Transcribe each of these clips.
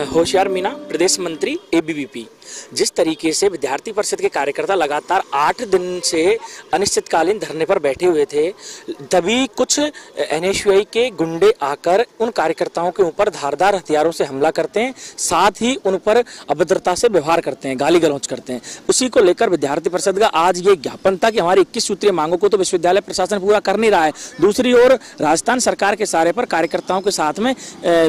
होशियार मीना, प्रदेश मंत्री एबीवीपी। जिस तरीके से विद्यार्थी परिषद के कार्यकर्ता लगातार 8 दिन से अनिश्चितकालीन धरने पर बैठे हुए थे, तभी कुछ एनएसयूआई के गुंडे आकर उन कार्यकर्ताओं के ऊपर धारदार हथियारों से हमला करते हैं, साथ ही उन पर अभद्रता से व्यवहार करते हैं, गाली गलौज करते हैं। उसी को लेकर विद्यार्थी परिषद का आज ये ज्ञापन था कि हमारी 21 सूत्रीय मांगों को तो विश्वविद्यालय प्रशासन पूरा कर नहीं रहा है। दूसरी ओर राजस्थान सरकार के इशारे पर कार्यकर्ताओं के साथ में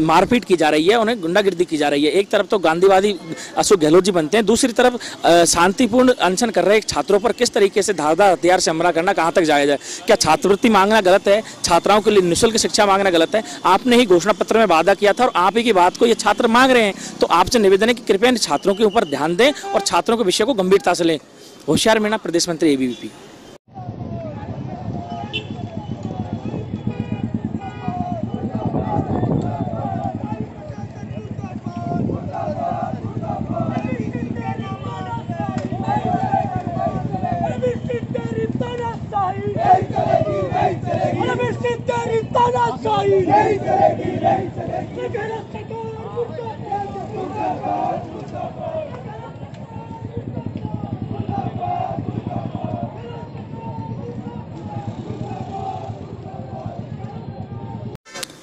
मारपीट की जा रही है, उन्हें गुंडागिर्दी की जा रही है। एक तरफ तो गांधीवादी अशोक गहलोत जी बनते हैं, दूसरी तरफ शांतिपूर्ण अनशन कर रहे छात्रों पर किस तरीके से धारदार हथियार से हमला करना कहां तक जायज है? क्या छात्रवृत्ति मांगना गलत है? छात्राओं के लिए निःशुल्क शिक्षा मांगना गलत है? आपने ही घोषणा पत्र में वादा किया था और आप ही की बात को ये छात्र मांग रहे हैं, तो आपसे निवेदन है कि कृपया इन छात्रों के ऊपर ध्यान दें और छात्रों के विषय को गंभीरता से लें। होशियार मीना, प्रदेश मंत्री एबीवीपी।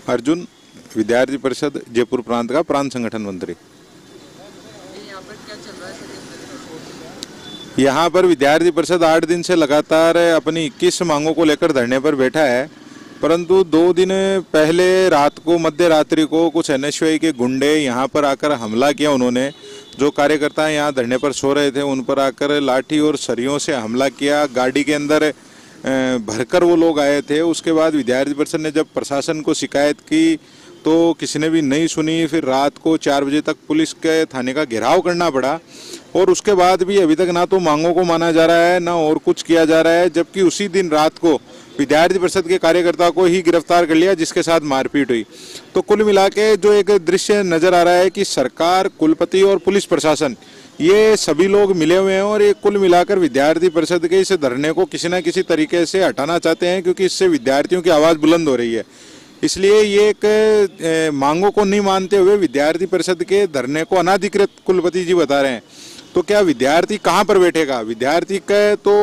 अर्जुन, विद्यार्थी परिषद जयपुर प्रांत का प्रांत संगठन मंत्री। यहाँ पर विद्यार्थी परिषद 8 दिन से लगातार अपनी 21 मांगों को लेकर धरने पर बैठा है, परंतु 2 दिन पहले रात को, मध्य रात्रि को कुछ एनएसयूआई के गुंडे यहाँ पर आकर हमला किया। उन्होंने जो कार्यकर्ता यहाँ धरने पर सो रहे थे उन पर आकर लाठी और सरियों से हमला किया। गाड़ी के अंदर भरकर वो लोग आए थे। उसके बाद विद्यार्थी परिषद ने जब प्रशासन को शिकायत की तो किसी ने भी नहीं सुनी। फिर रात को 4 बजे तक पुलिस के थाने का घेराव करना पड़ा और उसके बाद भी अभी तक ना तो मांगों को माना जा रहा है, ना और कुछ किया जा रहा है। जबकि उसी दिन रात को विद्यार्थी परिषद के कार्यकर्ता को ही गिरफ्तार कर लिया, जिसके साथ मारपीट हुई। तो कुल मिला के जो एक दृश्य नजर आ रहा है कि सरकार, कुलपति और पुलिस प्रशासन, ये सभी लोग मिले हुए हैं और ये कुल मिलाकर विद्यार्थी परिषद के इस धरने को किसी न किसी तरीके से हटाना चाहते हैं, क्योंकि इससे विद्यार्थियों की आवाज़ बुलंद हो रही है। इसलिए ये एक मांगों को नहीं मानते हुए विद्यार्थी परिषद के धरने को अनाधिकृत कुलपति जी बता रहे हैं। तो क्या विद्यार्थी कहाँ पर बैठेगा? विद्यार्थी का तो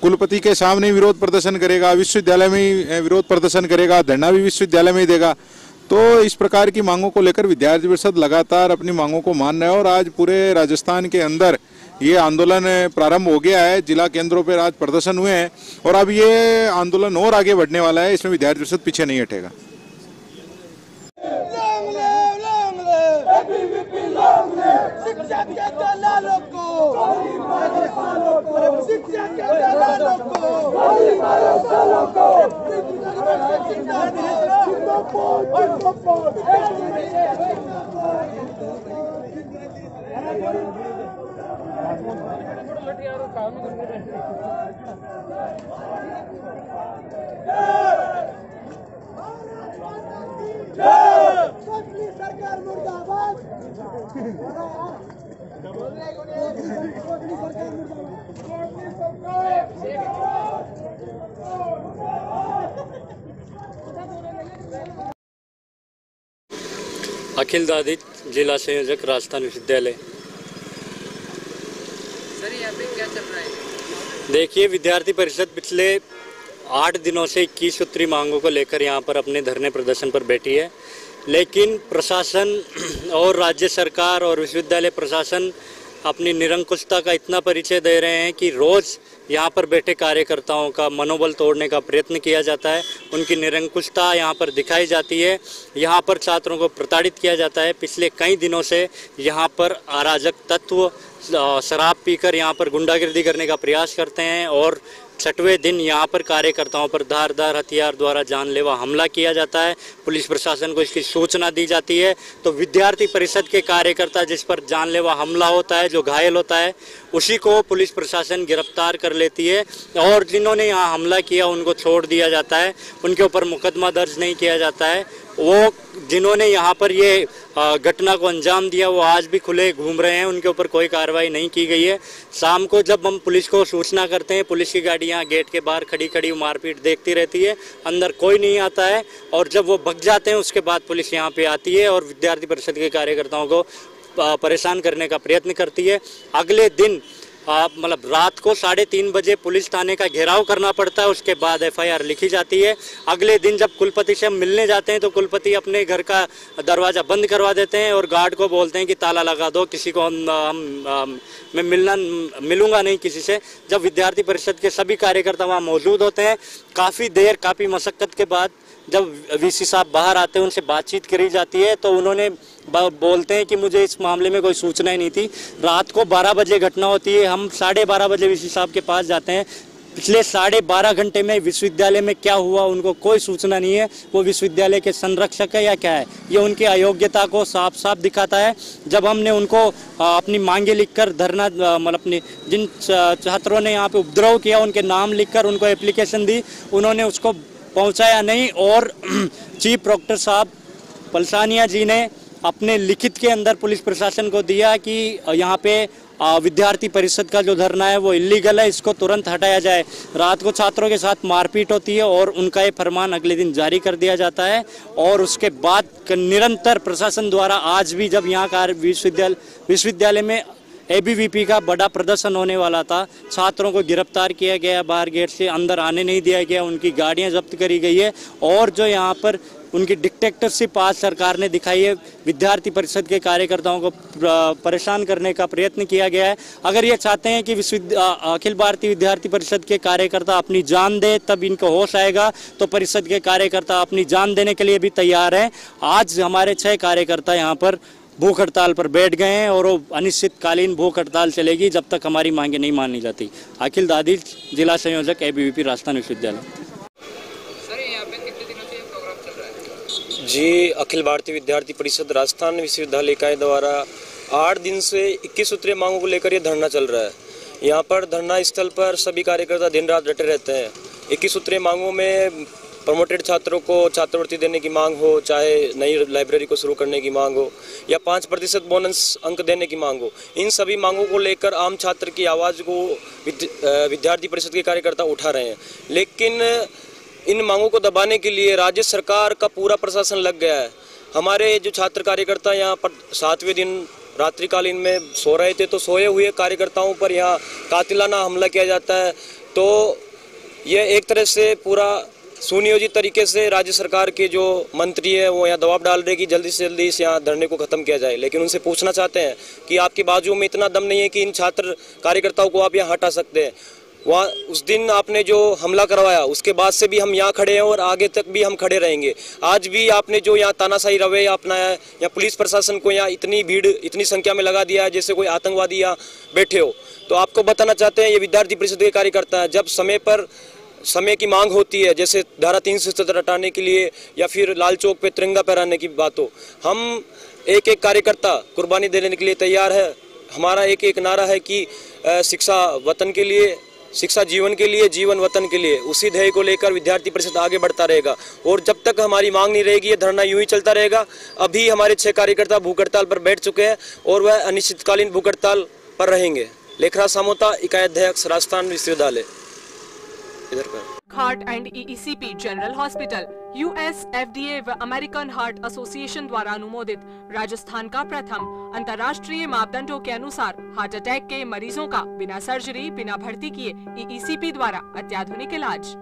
कुलपति के सामने विरोध प्रदर्शन करेगा, विश्वविद्यालय में ही विरोध प्रदर्शन करेगा, धरना भी विश्वविद्यालय में ही देगा। तो इस प्रकार की मांगों को लेकर विद्यार्थी परिषद लगातार अपनी मांगों को मान रहा है और आज पूरे राजस्थान के अंदर ये आंदोलन प्रारंभ हो गया है। जिला केंद्रों पर आज प्रदर्शन हुए हैं और अब ये आंदोलन और आगे बढ़ने वाला है। इसमें विद्यार्थी परिषद पीछे नहीं हटेगा। सरकार मुर्दाबाद। अखिल दादित, जिला संयोजक, राजस्थान विश्वविद्यालय। सर, यहाँ पे क्या चल रहा है? देखिए, विद्यार्थी परिषद पिछले 8 दिनों से 21 सूत्री मांगों को लेकर यहाँ पर अपने धरने प्रदर्शन पर बैठी है, लेकिन प्रशासन और राज्य सरकार और विश्वविद्यालय प्रशासन अपनी निरंकुशता का इतना परिचय दे रहे हैं कि रोज़ यहाँ पर बैठे कार्यकर्ताओं का मनोबल तोड़ने का प्रयत्न किया जाता है। उनकी निरंकुशता यहाँ पर दिखाई जाती है। यहाँ पर छात्रों को प्रताड़ित किया जाता है। पिछले कई दिनों से यहाँ पर अराजक तत्व शराब पीकर यहाँ पर गुंडागिर्दी करने का प्रयास करते हैं और 6वें दिन यहाँ पर कार्यकर्ताओं पर धारदार हथियार द्वारा जानलेवा हमला किया जाता है। पुलिस प्रशासन को इसकी सूचना दी जाती है तो विद्यार्थी परिषद के कार्यकर्ता जिस पर जानलेवा हमला होता है, जो घायल होता है, उसी को पुलिस प्रशासन गिरफ्तार कर लेती है और जिन्होंने यहाँ हमला किया उनको छोड़ दिया जाता है। उनके ऊपर मुकदमा दर्ज नहीं किया जाता है। वो जिन्होंने यहाँ पर ये घटना को अंजाम दिया वो आज भी खुले घूम रहे हैं, उनके ऊपर कोई कार्रवाई नहीं की गई है। शाम को जब हम पुलिस को सूचना करते हैं, पुलिस की गाड़ी यहाँ गेट के बाहर खड़ी मारपीट देखती रहती है, अंदर कोई नहीं आता है, और जब वो भग जाते हैं उसके बाद पुलिस यहाँ पे आती है और विद्यार्थी परिषद के कार्यकर्ताओं को परेशान करने का प्रयत्न करती है। अगले दिन मतलब रात को 3:30 बजे पुलिस थाने का घेराव करना पड़ता है, उसके बाद FIR लिखी जाती है। अगले दिन जब कुलपति से हम मिलने जाते हैं तो कुलपति अपने घर का दरवाज़ा बंद करवा देते हैं और गार्ड को बोलते हैं कि ताला लगा दो, किसी को मैं मिलूंगा नहीं किसी से। जब विद्यार्थी परिषद के सभी कार्यकर्ता वहाँ मौजूद होते हैं, काफ़ी देर काफ़ी मशक्क़त के बाद जब VC साहब बाहर आते हैं, उनसे बातचीत करी जाती है तो उन्होंने बोलते हैं कि मुझे इस मामले में कोई सूचना ही नहीं थी। रात को 12 बजे घटना होती है, हम 12:30 बजे VC साहब के पास जाते हैं। पिछले 12.5 घंटे में विश्वविद्यालय में क्या हुआ उनको कोई सूचना नहीं है। वो विश्वविद्यालय के संरक्षक है या क्या है, ये उनकी अयोग्यता को साफ साफ दिखाता है। जब हमने उनको अपनी मांगे लिखकर धरना मतलब अपनी जिन छात्रों ने यहाँ पे उपद्रव किया उनके नाम लिखकर उनको एप्लीकेशन दी, उन्होंने उसको पहुँचाया नहीं। और चीफ प्रोक्टर साहब पलसानिया जी ने अपने लिखित के अंदर पुलिस प्रशासन को दिया कि यहाँ पे विद्यार्थी परिषद का जो धरना है वो इलीगल है, इसको तुरंत हटाया जाए। रात को छात्रों के साथ मारपीट होती है और उनका ये फरमान अगले दिन जारी कर दिया जाता है। और उसके बाद निरंतर प्रशासन द्वारा आज भी जब यहाँ का विश्वविद्यालय में ABVP का बड़ा प्रदर्शन होने वाला था, छात्रों को गिरफ्तार किया गया, बाहर गेट से अंदर आने नहीं दिया गया, उनकी गाड़ियां जब्त करी गई है और जो यहाँ पर उनकी डिक्टेटरशिप आज सरकार ने दिखाई है, विद्यार्थी परिषद के कार्यकर्ताओं को परेशान करने का प्रयत्न किया गया है। अगर ये चाहते हैं कि अखिल भारतीय विद्यार्थी परिषद के कार्यकर्ता अपनी जान दे तब इनको होश आएगा, तो परिषद के कार्यकर्ता अपनी जान देने के लिए भी तैयार हैं। आज हमारे 6 कार्यकर्ता यहाँ पर भूख हड़ताल पर बैठ गए हैं और वो अनिश्चितकालीन भूख हड़ताल चलेगी जब तक हमारी मांगे नहीं मानी जाती। अखिल दादी, जिला संयोजक ABVP राजस्थान विश्वविद्यालय। सर यहाँ पे कितने दिनों से ये प्रोग्राम चल रहा है? जी, अखिल भारतीय विद्यार्थी परिषद राजस्थान विश्वविद्यालय इकाई द्वारा 8 दिन से 21 सूत्रीय मांगों को लेकर ये धरना चल रहा है। यहाँ पर धरना स्थल पर सभी कार्यकर्ता दिन रात डटे रहते हैं। 21 सूत्रीय मांगों में प्रमोटेड छात्रों को छात्रवृत्ति देने की मांग हो, चाहे नई लाइब्रेरी को शुरू करने की मांग हो या 5% बोनस अंक देने की मांग हो, इन सभी मांगों को लेकर आम छात्र की आवाज़ को विद्यार्थी परिषद के कार्यकर्ता उठा रहे हैं। लेकिन इन मांगों को दबाने के लिए राज्य सरकार का पूरा प्रशासन लग गया है। हमारे जो छात्र कार्यकर्ता यहाँ पर 7वें दिन रात्रिकालीन में सो रहे थे, तो सोए हुए कार्यकर्ताओं पर यहाँ कातिलाना हमला किया जाता है। तो यह एक तरह से पूरा सुनियोजित तरीके से राज्य सरकार के जो मंत्री है वो यहाँ दबाव डाल रहे कि जल्दी से जल्दी इस यहाँ धरने को खत्म किया जाए। लेकिन उनसे पूछना चाहते हैं कि आपकी बाजू में इतना दम नहीं है कि इन छात्र कार्यकर्ताओं को आप यहाँ हटा सकते हैं। वहाँ उस दिन आपने जो हमला करवाया उसके बाद से भी हम यहाँ खड़े हैं और आगे तक भी हम खड़े रहेंगे। आज भी आपने जो यहाँ तानाशाही रवैया अपनाया है, या पुलिस प्रशासन को यहाँ इतनी भीड़ इतनी संख्या में लगा दिया है जैसे कोई आतंकवादी यहाँ बैठे हो। तो आपको बताना चाहते हैं ये विद्यार्थी परिषद के कार्यकर्ता है, जब समय की मांग होती है, जैसे धारा 370 हटाने के लिए या फिर लाल चौक पे तिरंगा फहराने की बात हो, हम एक एक कार्यकर्ता कुर्बानी देने के लिए तैयार है। हमारा एक नारा है कि शिक्षा वतन के लिए, शिक्षा जीवन के लिए, जीवन वतन के लिए। उसी ध्येय को लेकर विद्यार्थी परिषद आगे बढ़ता रहेगा और जब तक हमारी मांग नहीं रहेगी ये धरना यूं ही चलता रहेगा। अभी हमारे 6 कार्यकर्ता भूख हड़ताल पर बैठ चुके हैं और वह अनिश्चितकालीन भूख हड़ताल पर रहेंगे। लेखराज सामोता, इकाई अध्यक्ष, राजस्थान विश्वविद्यालय। Heart and EECP general hospital US FDA व अमेरिकन हार्ट एसोसिएशन द्वारा अनुमोदित राजस्थान का प्रथम अंतर्राष्ट्रीय मापदंडों के अनुसार हार्ट अटैक के मरीजों का बिना सर्जरी बिना भर्ती किए EECP द्वारा अत्याधुनिक इलाज।